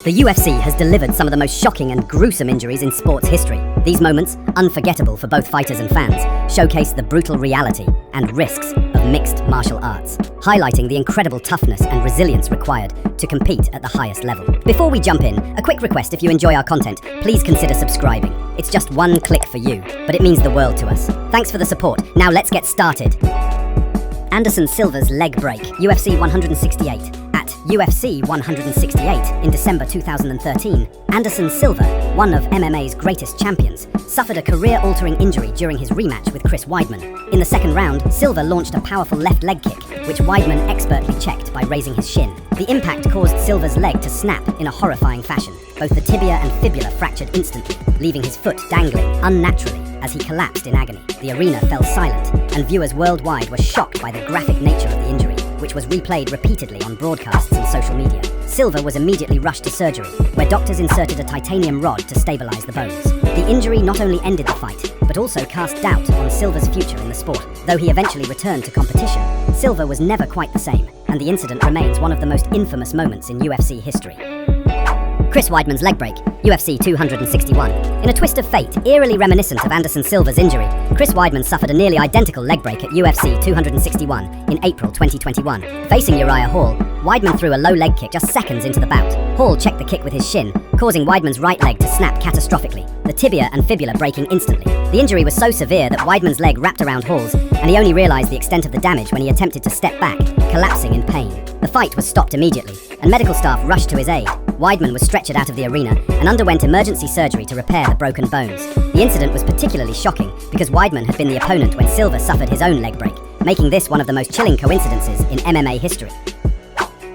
The UFC has delivered some of the most shocking and gruesome injuries in sports history. These moments, unforgettable for both fighters and fans, showcase the brutal reality and risks of mixed martial arts, highlighting the incredible toughness and resilience required to compete at the highest level. Before we jump in, a quick request: if you enjoy our content, please consider subscribing. It's just one click for you, but it means the world to us. Thanks for the support. Now let's get started. Anderson Silva's leg break, UFC 168. At UFC 168 in December 2013, Anderson Silva, one of MMA's greatest champions, suffered a career-altering injury during his rematch with Chris Weidman. In the second round, Silva launched a powerful left leg kick, which Weidman expertly checked by raising his shin. The impact caused Silva's leg to snap in a horrifying fashion. Both the tibia and fibula fractured instantly, leaving his foot dangling unnaturally as he collapsed in agony. The arena fell silent, and viewers worldwide were shocked by the graphic nature of the injury, which was replayed repeatedly on broadcasts and social media. Silva was immediately rushed to surgery, where doctors inserted a titanium rod to stabilize the bones. The injury not only ended the fight, but also cast doubt on Silva's future in the sport. Though he eventually returned to competition, Silva was never quite the same, and the incident remains one of the most infamous moments in UFC history. Chris Weidman's leg break, UFC 261. In a twist of fate, eerily reminiscent of Anderson Silva's injury, Chris Weidman suffered a nearly identical leg break at UFC 261 in April 2021. Facing Uriah Hall, Weidman threw a low leg kick just seconds into the bout. Hall checked the kick with his shin, causing Weidman's right leg to snap catastrophically, the tibia and fibula breaking instantly. The injury was so severe that Weidman's leg wrapped around Hall's, and he only realized the extent of the damage when he attempted to step back, collapsing in pain. The fight was stopped immediately, and medical staff rushed to his aid. Weidman was stretchered out of the arena and underwent emergency surgery to repair the broken bones. The incident was particularly shocking because Weidman had been the opponent when Silva suffered his own leg break, making this one of the most chilling coincidences in MMA history.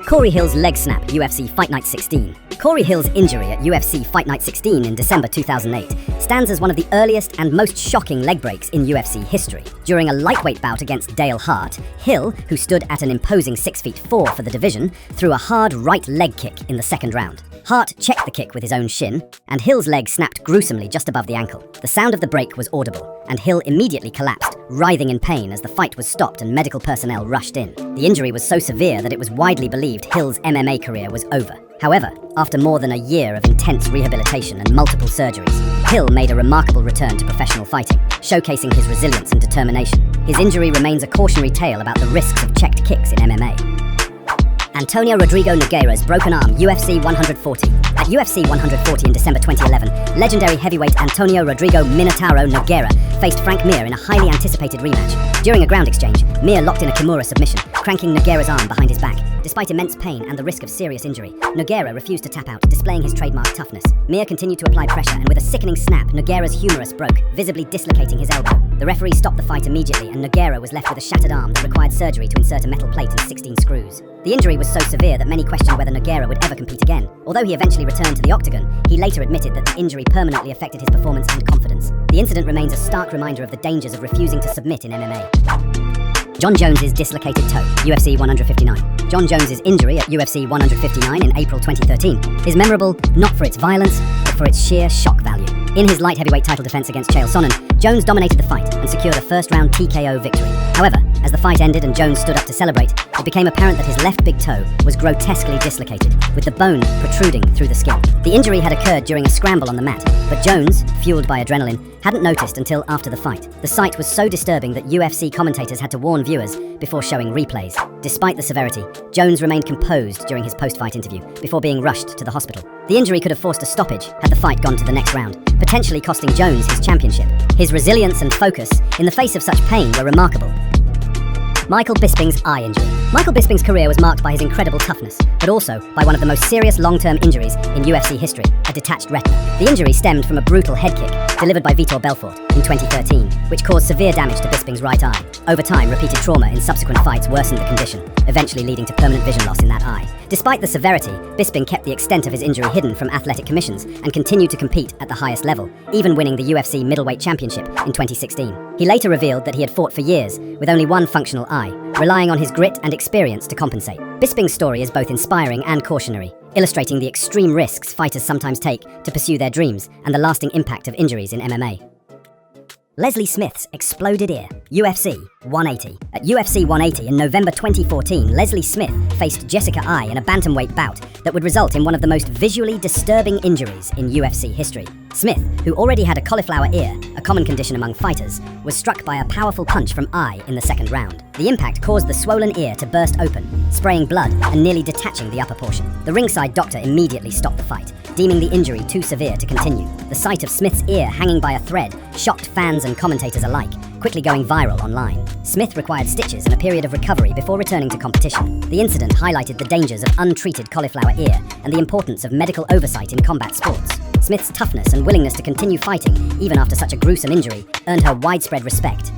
Corey Hill's leg snap, UFC Fight Night 16. Corey Hill's injury at UFC Fight Night 16 in December 2008 stands as one of the earliest and most shocking leg breaks in UFC history. During a lightweight bout against Dale Hart, Hill, who stood at an imposing 6'4" for the division, threw a hard right leg kick in the second round. Hart checked the kick with his own shin, and Hill's leg snapped gruesomely just above the ankle. The sound of the break was audible, and Hill immediately collapsed, writhing in pain as the fight was stopped and medical personnel rushed in. The injury was so severe that it was widely believed Hill's MMA career was over. However, after more than a year of intense rehabilitation and multiple surgeries, Hill made a remarkable return to professional fighting, showcasing his resilience and determination. His injury remains a cautionary tale about the risks of checked kicks in MMA. Antonio Rodrigo Nogueira's broken arm, UFC 140. At UFC 140 in December 2011, legendary heavyweight Antonio Rodrigo Minotauro Nogueira faced Frank Mir in a highly anticipated rematch. During a ground exchange, Mir locked in a Kimura submission, cranking Nogueira's arm behind his back. Despite immense pain and the risk of serious injury, Nogueira refused to tap out, displaying his trademark toughness. Mir continued to apply pressure, and with a sickening snap, Nogueira's humerus broke, visibly dislocating his elbow. The referee stopped the fight immediately, and Nogueira was left with a shattered arm that required surgery to insert a metal plate and 16 screws. The injury was so severe that many questioned whether Nogueira would ever compete again. Although he eventually returned to the octagon, he later admitted that the injury permanently affected his performance and confidence. The incident remains a stark reminder of the dangers of refusing to submit in MMA. John Jones's dislocated toe, UFC 159. John Jones's injury at UFC 159 in April 2013 is memorable not for its violence, but for its sheer shock value. In his light heavyweight title defense against Chael Sonnen, Jones dominated the fight and secured a first-round TKO victory. However, as the fight ended and Jones stood up to celebrate, it became apparent that his left big toe was grotesquely dislocated, with the bone protruding through the skin. The injury had occurred during a scramble on the mat, but Jones, fueled by adrenaline, hadn't noticed until after the fight. The sight was so disturbing that UFC commentators had to warn viewers before showing replays. Despite the severity, Jones remained composed during his post-fight interview before being rushed to the hospital. The injury could have forced a stoppage had the fight gone to the next round, potentially costing Jones his championship. His resilience and focus in the face of such pain were remarkable. Michael Bisping's eye injury. Michael Bisping's career was marked by his incredible toughness, but also by one of the most serious long-term injuries in UFC history, a detached retina. The injury stemmed from a brutal head kick delivered by Vitor Belfort in 2013, which caused severe damage to Bisping's right eye. Over time, repeated trauma in subsequent fights worsened the condition, eventually leading to permanent vision loss in that eye. Despite the severity, Bisping kept the extent of his injury hidden from athletic commissions and continued to compete at the highest level, even winning the UFC middleweight championship in 2016. He later revealed that he had fought for years with only one functional eye, relying on his grit and experience to compensate. Bisping's story is both inspiring and cautionary, illustrating the extreme risks fighters sometimes take to pursue their dreams and the lasting impact of injuries in MMA. Leslie Smith's exploded ear. UFC 180. At UFC 180 in November 2014, Leslie Smith faced Jessica Eye in a bantamweight bout that would result in one of the most visually disturbing injuries in UFC history. Smith, who already had a cauliflower ear, a common condition among fighters, was struck by a powerful punch from Eye in the second round. The impact caused the swollen ear to burst open, spraying blood and nearly detaching the upper portion. The ringside doctor immediately stopped the fight, deeming the injury too severe to continue. The sight of Smith's ear hanging by a thread shocked fans and commentators alike, quickly going viral online. Smith required stitches and a period of recovery before returning to competition. The incident highlighted the dangers of untreated cauliflower ear and the importance of medical oversight in combat sports. Smith's toughness and willingness to continue fighting, even after such a gruesome injury, earned her widespread respect.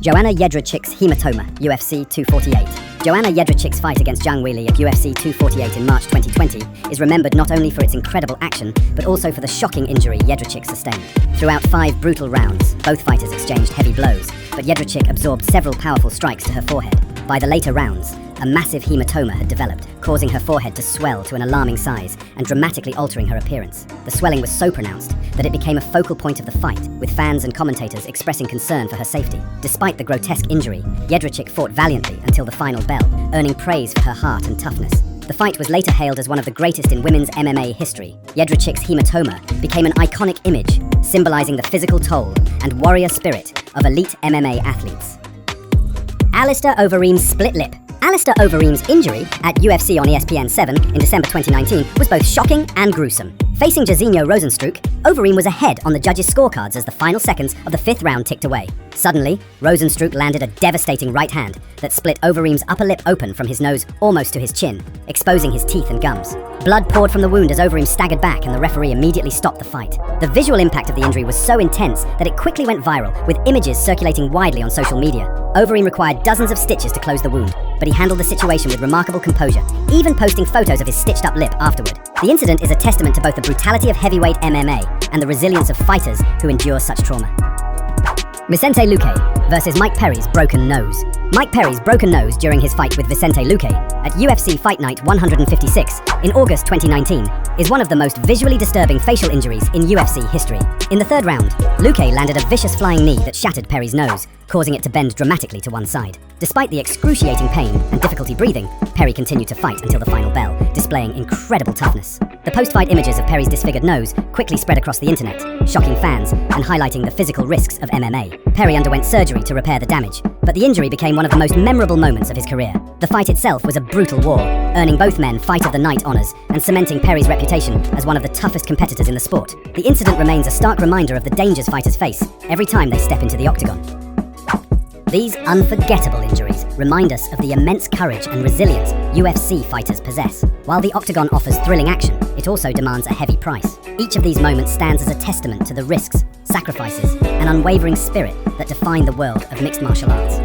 Joanna Jedrzejczyk's hematoma, UFC 248. Joanna Jedrzejczyk's fight against Zhang Weili at UFC 248 in March 2020 is remembered not only for its incredible action, but also for the shocking injury Jedrzejczyk sustained. Throughout 5 brutal rounds, both fighters exchanged heavy blows, but Jedrzejczyk absorbed several powerful strikes to her forehead. By the later rounds, a massive hematoma had developed, causing her forehead to swell to an alarming size and dramatically altering her appearance. The swelling was so pronounced that it became a focal point of the fight, with fans and commentators expressing concern for her safety. Despite the grotesque injury, Jedrzejczyk fought valiantly until the final bell, earning praise for her heart and toughness. The fight was later hailed as one of the greatest in women's MMA history. Jedrzejczyk's hematoma became an iconic image, symbolizing the physical toll and warrior spirit of elite MMA athletes. Alistair Overeem's split lip. Alistair Overeem's injury at UFC on ESPN 7 in December 2019 was both shocking and gruesome. Facing Jairzinho Rozenstruik, Overeem was ahead on the judges' scorecards as the final seconds of the 5th round ticked away. Suddenly, Rozenstruik landed a devastating right hand that split Overeem's upper lip open from his nose almost to his chin, exposing his teeth and gums. Blood poured from the wound as Overeem staggered back and the referee immediately stopped the fight. The visual impact of the injury was so intense that it quickly went viral, with images circulating widely on social media. Overeem required dozens of stitches to close the wound, but he handled the situation with remarkable composure, even posting photos of his stitched-up lip afterward. The incident is a testament to both the brutality of heavyweight MMA and the resilience of fighters who endure such trauma. Vicente Luque versus Mike Perry's broken nose. Mike Perry's broken nose during his fight with Vicente Luque at UFC Fight Night 156 in August 2019 is one of the most visually disturbing facial injuries in UFC history. In the 3rd round, Luque landed a vicious flying knee that shattered Perry's nose, causing it to bend dramatically to one side. Despite the excruciating pain and difficulty breathing, Perry continued to fight until the final bell, displaying incredible toughness. The post-fight images of Perry's disfigured nose quickly spread across the internet, shocking fans and highlighting the physical risks of MMA. Perry underwent surgery to repair the damage, but the injury became one of the most memorable moments of his career. The fight itself was a brutal war, earning both men Fight of the Night honors and cementing Perry's reputation as one of the toughest competitors in the sport. The incident remains a stark reminder of the dangers fighters face every time they step into the octagon. These unforgettable injuries remind us of the immense courage and resilience UFC fighters possess. While the octagon offers thrilling action, it also demands a heavy price. Each of these moments stands as a testament to the risks, sacrifices, and unwavering spirit that define the world of mixed martial arts.